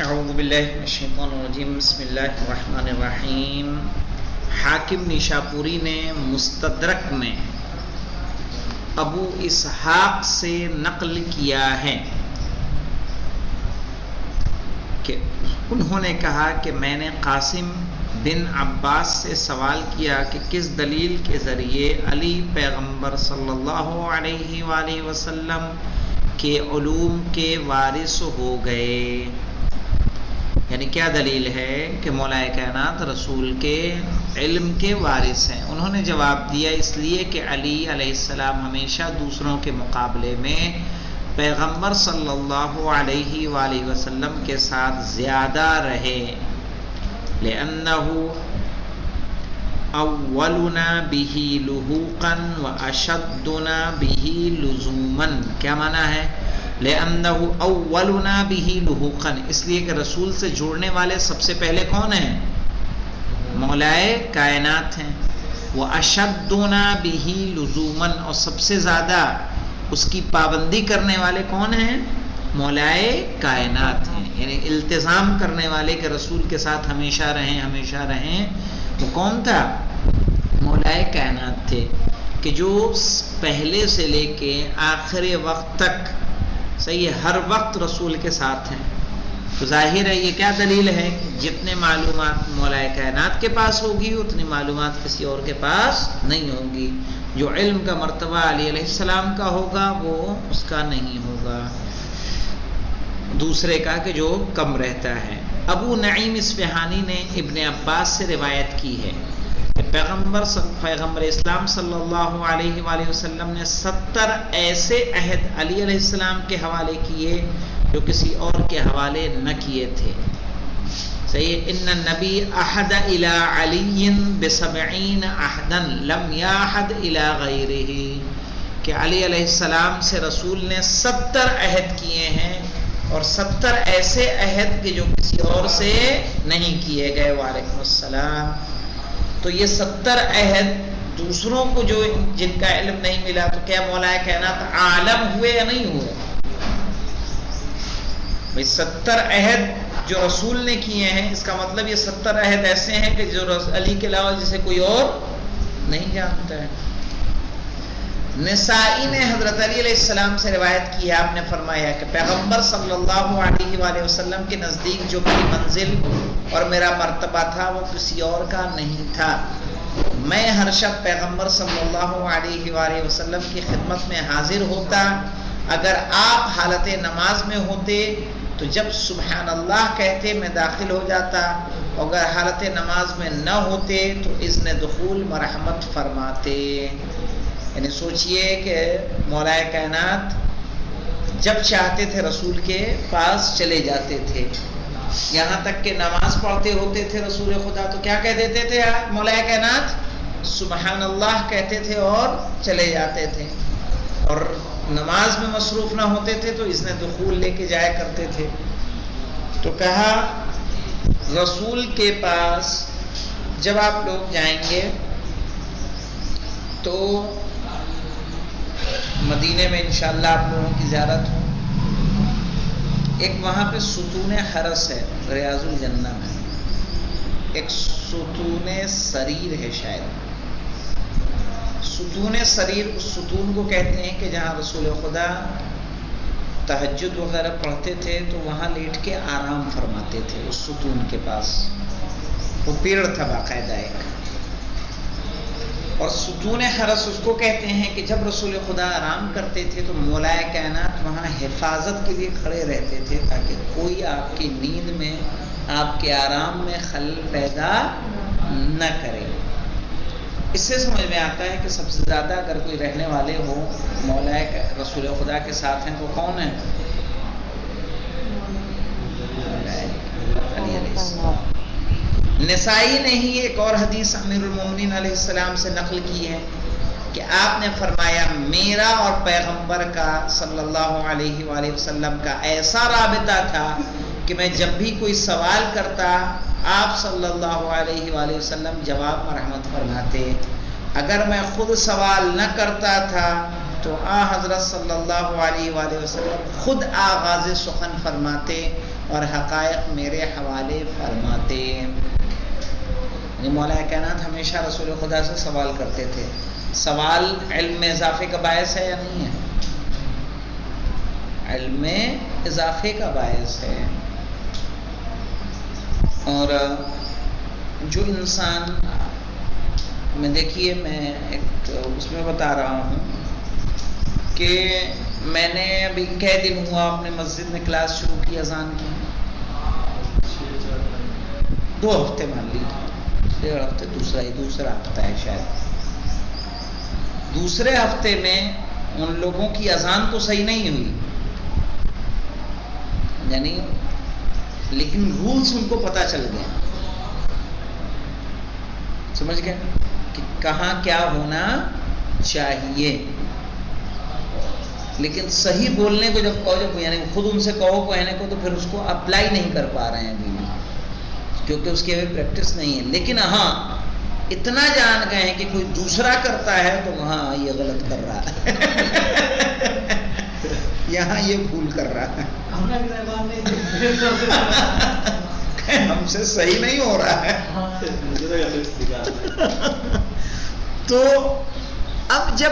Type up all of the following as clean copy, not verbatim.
اعوذ باللہ من الشیطان الرجیم بسم اللہ الرحمن الرحیم۔ حاکم نیشاپوری نے مستدرک میں ابو اسحاق سے نقل کیا ہے کہ انہوں نے کہا کہ میں نے قاسم بن عباس سے سوال کیا کہ کس دلیل کے ذریعے علی پیغمبر صلی اللہ علیہ وآلہ وسلم کے علوم کے وارث ہو گئے، یعنی کیا دلیل ہے کہ مولا کائنات رسول کے علم کے وارث ہیں۔ انہوں نے جواب دیا اس لیے کہ علی علیہ السلام ہمیشہ دوسروں کے مقابلے میں پیغمبر صلی اللہ علیہ وآلہ وسلم کے ساتھ زیادہ رہے، لأنه اولنا به لحوقا واشدنا به لزوما۔ کیا معنی ہے؟ لأنه اولنا به لحوقا، اس لیے کہ رسول سے جوڑنے والے سب سے پہلے کون ہیں؟ مولائے کائنات ہیں۔ واشدنا به لزوما، اور سب سے زیادہ اس کی پابندی کرنے والے کون ہیں؟ مولائے کائنات ہیں، یعنی التزام کرنے والے کہ رسول کے ساتھ ہمیشہ رہیں وہ کون تھا؟ مولائے کائنات تھے، کہ جو پہلے سے لے کے آخر وقت تک صحیح ہے، ہر وقت رسول کے ساتھ ہیں۔ تو ظاہر ہے یہ کیا دلیل ہے کہ جتنے معلومات مولائے کائنات کے پاس ہوگی اتنی معلومات کسی اور کے پاس نہیں ہوگی۔ جو علم کا مرتبہ علی علیہ السلام کا ہوگا وہ اس کا نہیں ہوگا، دوسرے کا کہ جو کم رہتا ہے۔ ابو نعیم اصفہانی نے ابن عباس سے روایت کی ہے کہ پیغمبر اسلام صلی اللہ علیہ وآلہ وسلم نے 70 ایسے عہد علی علیہ السلام کے حوالے کیے جو کسی اور کے حوالے نہ کیے تھے۔ صحیح، ان النبی احد الی علی ب70 عہدا لم یاحد الی غیرہ، کہ علی علیہ السلام سے رسول نے 70 عہد کیے ہیں، اور 70 ایسے عہد کہ جو کسی اور سے نہیں کیے گئے۔ وعلیکم السلام۔ تو یہ 70 عہد دوسروں کو جو جن کا علم نہیں ملا، تو کیا مولا کائنات عالم ہوئے یا نہیں ہوئے؟ بھئی 70 عہد جو رسول نے کیے ہیں، اس کا مطلب یہ 70 عہد ایسے ہیں کہ جو علی کے علاوہ جسے کوئی اور نہیں جانتا ہے۔ نسائی نے حضرت علی علیہ السلام سے روایت کی ہے، آپ نے فرمایا کہ پیغمبر صلی اللہ علیہ وآلہ وسلم کے نزدیک جو میری منزل اور میرا مرتبہ تھا وہ کسی اور کا نہیں تھا۔ میں ہر شب پیغمبر صلی اللہ علیہ وآلہ وسلم کی خدمت میں حاضر ہوتا، اگر آپ حالت نماز میں ہوتے تو جب سبحان اللہ کہتے میں داخل ہو جاتا، اگر حالت نماز میں نہ ہوتے تو اذن دخول مرحمت فرماتے۔ یعنی سوچئے کہ مولا کائنات جب چاہتے تھے رسول کے پاس چلے جاتے تھے، یہاں تک کہ نماز پڑھتے ہوتے تھے رسول خدا تو کیا کہہ دیتے تھے؟ مولا کائنات سبحان اللہ کہتے تھے اور چلے جاتے تھے، اور نماز میں مصروف نہ ہوتے تھے تو اذن دخول لے کے جایا کرتے تھے۔ تو کہا رسول کے پاس جب آپ لوگ جائیں گے تو مدینے میں انشاءاللہ آپ لوگوں کی زیارت ہو، ایک وہاں پہ ستون حرس ہے ریاض الجنہ میں، ایک ستون سریر ہے، شاید ستون سریر اس ستون کو کہتے ہیں کہ جہاں رسول خدا تہجد وغیرہ پڑھتے تھے تو وہاں لیٹ کے آرام فرماتے تھے اس ستون کے پاس، وہ پیڑ تھا باقاعدہ ایک۔ اور ستون حرس اس کو کہتے ہیں کہ جب رسول خدا آرام کرتے تھے تو مولا کائنات وہاں حفاظت کے لیے کھڑے رہتے تھے تاکہ کوئی آپ کی نیند میں، آپ کے آرام میں خلل پیدا نہ کرے۔ اس سے سمجھ میں آتا ہے کہ سب سے زیادہ اگر کوئی رہنے والے ہو مولا رسول خدا کے ساتھ ہیں تو کون ہیں؟ علی علیہ السلام۔ نسائی نے ہی ایک اور حدیث امیر المومنین علیہ السلام سے نقل کی ہے کہ آپ نے فرمایا میرا اور پیغمبر کا صلی اللہ علیہ وآلہ وسلم کا ایسا رابطہ تھا کہ میں جب بھی کوئی سوال کرتا آپ صلی اللہ علیہ وآلہ وسلم جواب مرحمت فرماتے، اگر میں خود سوال نہ کرتا تھا تو آ حضرت صلی اللہ علیہ وآلہ وسلم خود آغاز سخن فرماتے اور حقائق میرے حوالے فرماتے. یعنی مولا کائنات ہمیشہ رسول خدا سے سوال کرتے تھے. سوال علم میں اضافے کا باعث ہے یا نہیں ہے؟ علم میں اضافے کا باعث ہے. اور جو انسان میں دیکھیے، میں ایک اس میں بتا رہا ہوں کہ میں نے ابھی کئی دن ہوا اپنے مسجد میں کلاس شروع کی اذان کی. 2 ہفتے مان لیجیے، 1.5 ہفتے، دوسرا ہفتہ ہے شاید. دوسرے ہفتے میں ان لوگوں کی اذان تو صحیح نہیں ہوئی، یعنی لیکن رولز ان کو پتہ چل گئے، سمجھ گئے کہ کہاں کیا ہونا چاہیے. لیکن صحیح بولنے کو جب کہو، جب یعنی خود ان سے کہو کہنے کو، تو پھر اس کو اپلائی نہیں کر پا رہے ہیں ابھی بھی، کیونکہ اس کی ابھی پریکٹس نہیں ہے. لیکن ہاں اتنا جان گئے ہیں کہ کوئی دوسرا کرتا ہے تو وہاں یہ غلط کر رہا ہے، یہاں یہ بھول کر رہا ہے، ہم سے صحیح نہیں ہو رہا ہے. تو اب جب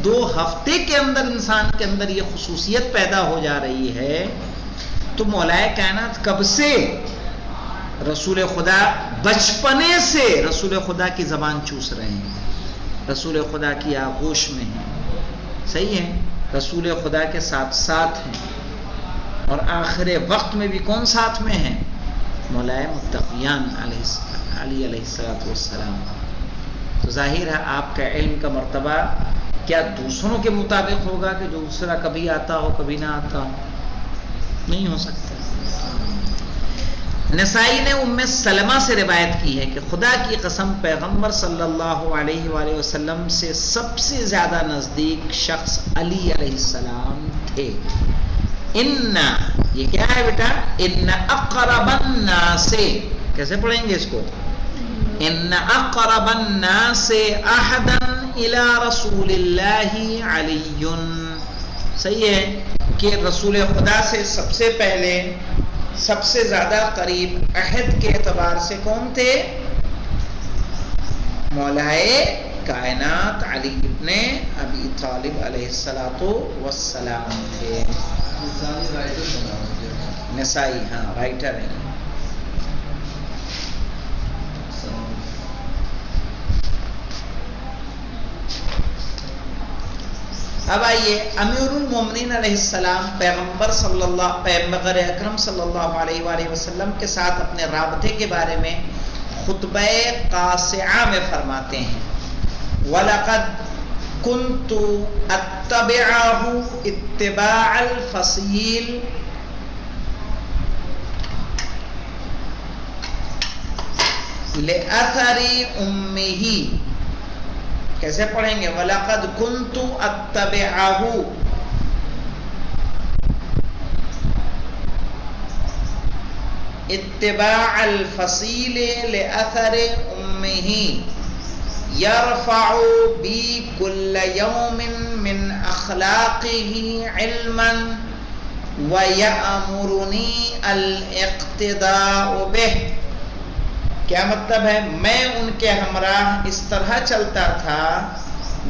2 ہفتے کے اندر انسان کے اندر یہ خصوصیت پیدا ہو جا رہی ہے، تو مولا کائنات کب سے رسول خدا بچپنے سے رسول خدا کی زبان چوس رہے ہیں، رسول خدا کی آغوش میں ہیں، صحیح ہے، رسول خدا کے ساتھ ساتھ ہیں. اور آخر وقت میں بھی کون ساتھ میں ہیں؟ مولا متقیان علی علیہ السلام. تو ظاہر ہے آپ کا علم کا مرتبہ کیا دوسروں کے مطابق ہوگا کہ جو دوسرا کبھی آتا ہو کبھی نہ آتا ہو؟ نہیں ہو سکتا. نسائی نے ام سلمہ سے روایت کی ہے کہ خدا کی قسم پیغمبر صلی اللہ علیہ وآلہ وسلم سے سب سے زیادہ نزدیک شخص علی علیہ السلام تھے. ان یہ کیا ہے بیٹا؟ ان اقرب الناس، کیسے پڑھیں گے اس کو؟ ان اقرب الناس احدا الى رسول اللہ علی. صحیح ہے کہ رسول خدا سے سب سے پہلے سب سے زیادہ قریب عہد کے اعتبار سے کون تھے؟ مولا کائنات علی ابن ابی طالب علیہ السلام تھے. نسائی ہاں رائٹر ہیں. اب آئیے امیر المومنین علیہ السلام پیغمبر اکرم صلی اللہ علیہ وآلہ وسلم کے ساتھ اپنے رابطے کے بارے میں خطبہ قاصعہ میں فرماتے ہیں وَلَقَدْ كُنْتُ أَتَّبِعَهُ اتِّبَاعَ الْفَصِيلِ لِأَثَرِ أُمِّهِ. کیسے پڑھیں گے؟ وَلَقَدْ كُنْتُ أَتَّبِعَهُ اتباع الفصیل لأثر أمه يرفع بي كل يوم من أخلاقه علما ويأمرني الاقتداء به. کیا مطلب ہے؟ میں ان کے ہمراہ اس طرح چلتا تھا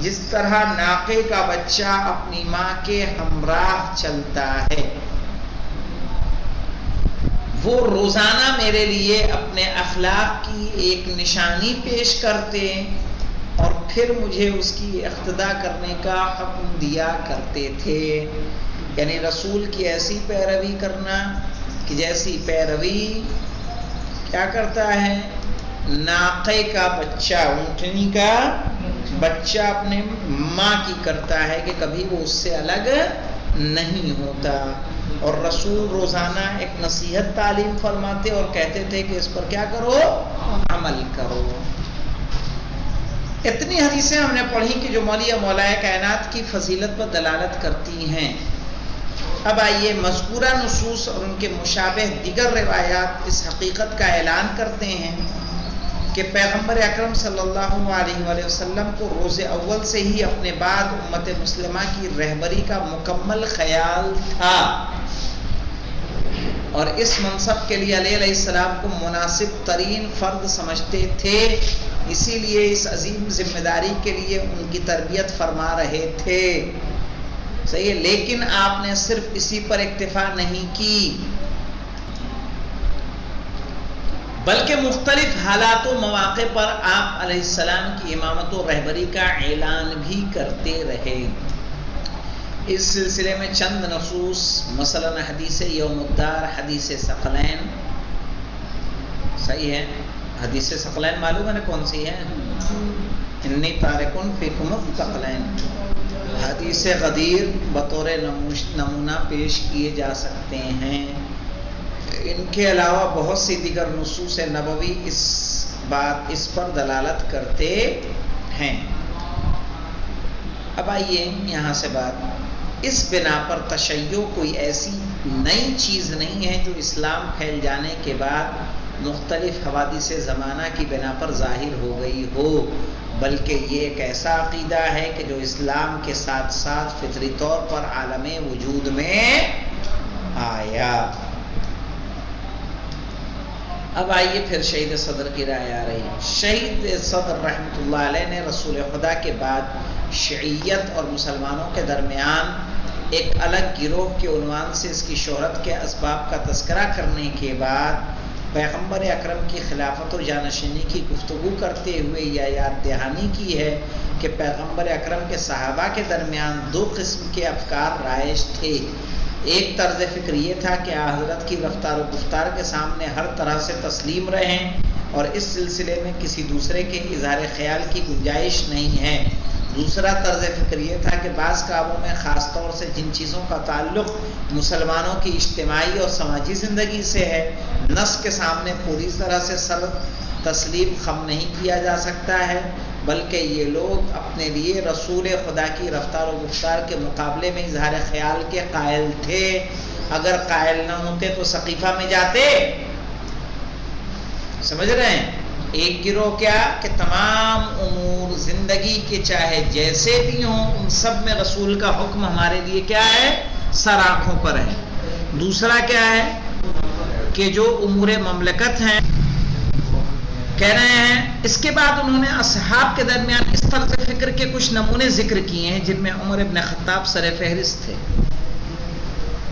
جس طرح ناقے کا بچہ اپنی ماں کے ہمراہ چلتا ہے. وہ روزانہ میرے لیے اپنے اخلاق کی ایک نشانی پیش کرتے اور پھر مجھے اس کی اقتداء کرنے کا حکم دیا کرتے تھے. یعنی رسول کی ایسی پیروی کرنا کہ جیسی پیروی کیا کرتا ہے؟ ناقے کا بچہ، اونٹنی کا بچہ اپنے ماں کی کرتا ہے کہ کبھی وہ اس سے الگ نہیں ہوتا. اور رسول روزانہ ایک نصیحت تعلیم فرماتے اور کہتے تھے کہ اس پر کیا کرو؟ عمل کرو. اتنی حدیثیں ہم نے پڑھی کہ جو مولا کائنات کی فضیلت پر دلالت کرتی ہیں. اب آئیے مذکورہ نصوص اور ان کے مشابہ دیگر روایات اس حقیقت کا اعلان کرتے ہیں کہ پیغمبر اکرم صلی اللہ علیہ وآلہ وسلم کو روز اول سے ہی اپنے بعد امت مسلمہ کی رہبری کا مکمل خیال تھا، اور اس منصب کے لیے علیہ السلام کو مناسب ترین فرد سمجھتے تھے، اسی لیے اس عظیم ذمہ داری کے لیے ان کی تربیت فرما رہے تھے. صحیح ہے، لیکن آپ نے صرف اسی پر اکتفا نہیں کی، بلکہ مختلف حالات و مواقع پر آپ علیہ السلام کی امامت و رہبری کا اعلان بھی کرتے رہے. اس سلسلے میں چند نصوص، مثلا حدیث یوم الدار، حدیث ثقلین. صحیح ہے، حدیث ثقلین معلوم ہے نا کون سی ہے؟ انی تارکن فیکم الثقلین. حدیث غدیر بطور نمونہ پیش کیے جا سکتے ہیں. ان کے علاوہ بہت سی دیگر نصوص نبوی اس پر دلالت کرتے ہیں. اب آئیے یہاں سے بات، اس بنا پر تشیع کوئی ایسی نئی چیز نہیں ہے جو اسلام پھیل جانے کے بعد مختلف حوادث زمانہ کی بنا پر ظاہر ہو گئی ہو، بلکہ یہ ایک ایسا عقیدہ ہے کہ جو اسلام کے ساتھ ساتھ فطری طور پر عالم وجود میں آیا. اب آئیے پھر شہید صدر کی رائے آ رہی ہے. شہید صدر رحمۃ اللہ علیہ نے رسول خدا کے بعد شیعیت اور مسلمانوں کے درمیان ایک الگ گروہ کے عنوان سے اس کی شہرت کے اسباب کا تذکرہ کرنے کے بعد پیغمبر اکرم کی خلافت و جانشینی کی گفتگو کرتے ہوئے یہ یاد دہانی کی ہے کہ پیغمبر اکرم کے صحابہ کے درمیان دو قسم کے افکار رائج تھے. ایک طرز فکر یہ تھا کہ حضرت کی رفتار و گفتار کے سامنے ہر طرح سے تسلیم رہیں اور اس سلسلے میں کسی دوسرے کے اظہار خیال کی گنجائش نہیں ہے. دوسرا طرز فکر یہ تھا کہ بعض کاموں میں خاص طور سے جن چیزوں کا تعلق مسلمانوں کی اجتماعی اور سماجی زندگی سے ہے، نص کے سامنے پوری طرح سے سر تسلیم خم نہیں کیا جا سکتا ہے، بلکہ یہ لوگ اپنے لیے رسول خدا کی رفتار و گفتار کے مقابلے میں اظہار خیال کے قائل تھے. اگر قائل نہ ہوتے تو سقیفہ میں جاتے. سمجھ رہے ہیں؟ ایک گروہ کیا کہ تمام امور زندگی کے چاہے جیسے بھی ہوں ان سب میں رسول کا حکم ہمارے لیے کیا ہے؟ سر آنکھوں پر ہے. دوسرا کیا ہے کہ جو امور مملکت ہیں کہہ رہے ہیں. اس کے بعد انہوں نے اصحاب کے درمیان اس طرز فکر کے کچھ نمونے ذکر کیے ہیں جن میں عمر ابن خطاب سر فہرست تھے.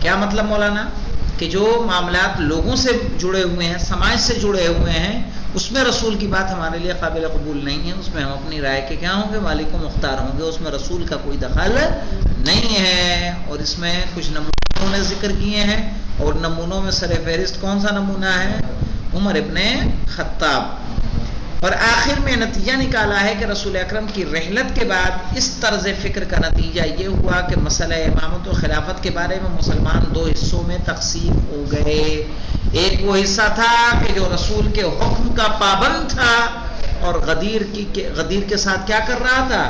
کیا مطلب مولانا؟ کہ جو معاملات لوگوں سے جڑے ہوئے ہیں، سماج سے جڑے ہوئے ہیں، اس میں رسول کی بات ہمارے لیے قابل قبول نہیں ہے. اس میں ہم اپنی رائے کے کیا ہوں گے؟ مالک و مختار ہوں گے. اس میں رسول کا کوئی دخل نہیں ہے. اور اس میں کچھ نمونے انہوں نے ذکر کیے ہیں، اور نمونوں میں سر فہرست کون سا نمونہ ہے؟ عمر ابن خطاب. اور آخر میں نتیجہ نکالا ہے کہ رسول اکرم کی رحلت کے بعد اس طرز فکر کا نتیجہ یہ ہوا کہ مسئلہ امامت و خلافت کے بارے میں مسلمان دو حصوں میں تقسیم ہو گئے. ایک وہ حصہ تھا کہ جو رسول کے حکم کا پابند تھا اور غدیر کے ساتھ کیا کر رہا تھا؟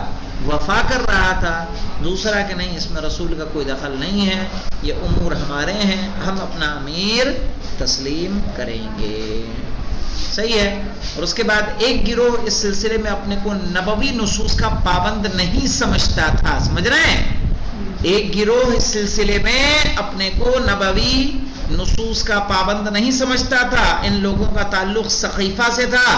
وفا کر رہا تھا. دوسرا کہ نہیں، اس میں رسول کا کوئی دخل نہیں ہے، یہ امور ہمارے ہیں، ہم اپنا امیر تسلیم کریں گے. صحیح ہے. اور اس کے بعد ایک گروہ اس سلسلے میں اپنے کو نبوی نصوص کا پابند نہیں سمجھتا تھا. سمجھ رہے ہیں؟ ایک گروہ اس سلسلے میں اپنے کو نبوی نصوص کا پابند نہیں سمجھتا تھا. ان لوگوں کا تعلق سقیفہ سے تھا.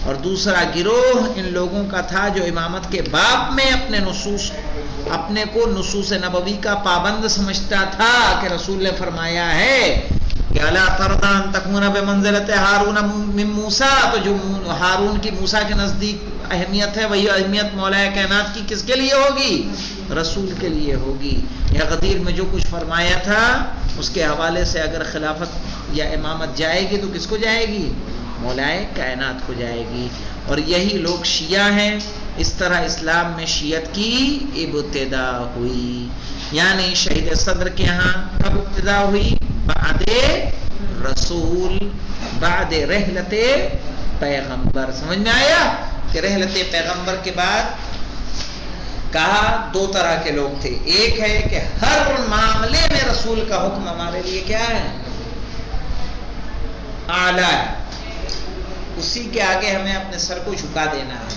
اور دوسرا گروہ ان لوگوں کا تھا جو امامت کے باب میں اپنے کو نصوص نبوی کا پابند سمجھتا تھا کہ رسول نے فرمایا ہے کہ الا ترضى ان تكون بمنزلۃ ہارون من موسیٰ. تو جو ہارون کی موسیٰ کے نزدیک اہمیت ہے، وہی اہمیت مولا کائنات کی کس کے لیے ہوگی؟ رسول کے لیے ہوگی. یا غدیر میں جو کچھ فرمایا تھا اس کے حوالے سے اگر خلافت یا امامت جائے گی تو کس کو جائے گی؟ مولا کائنات کو جائے گی. اور یہی لوگ شیعہ ہیں. اس طرح اسلام میں شیعت کی ابتدا ہوئی. یعنی شہید صدر کے ہاں کب ابتدا ہوئی؟ بعد رسول، بعد رحلت پیغمبر. سمجھ میں آیا کہ رحلت پیغمبر کے بعد کہا دو طرح کے لوگ تھے. ایک ہے کہ ہر معاملے میں رسول کا حکم ہمارے لیے کیا ہے؟ اعلیٰ ہے. اسی کے آگے ہمیں اپنے سر کو جھکا دینا ہے.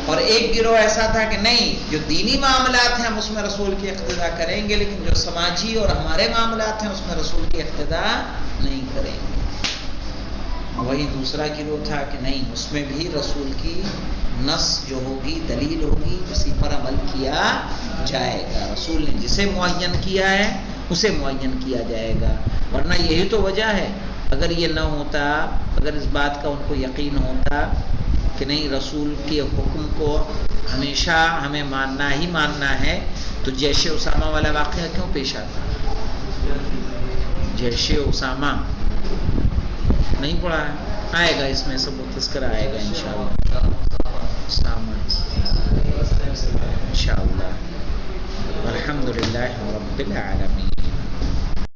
اور ایک گروہ ایسا تھا کہ نہیں، جو دینی معاملات ہیں ہم اس میں رسول کی اقتداء کریں گے، لیکن جو سماجی اور ہمارے معاملات ہیں اس میں رسول کی اقتداء نہیں کریں گے. وہی دوسرا گروہ تھا کہ نہیں، اس میں بھی رسول کی نص جو ہوگی، دلیل ہوگی، اسی پر عمل کیا جائے گا. رسول نے جسے معین کیا ہے اسے معین کیا جائے گا. ورنہ یہی تو وجہ ہے، اگر یہ نہ ہوتا، اگر اس بات کا ان کو یقین ہوتا کہ نہیں رسول کے حکم کو ہمیشہ ہمیں ماننا ہی ماننا ہے، تو جیش اسامہ والا واقعہ کیوں پیش آتا؟ جیش اسامہ نہیں پڑھا ہے، آئے گا اس میں سب تذکرہ آئے گا انشاءاللہ. انشاءاللہ. الحمدللہ رب العالمین.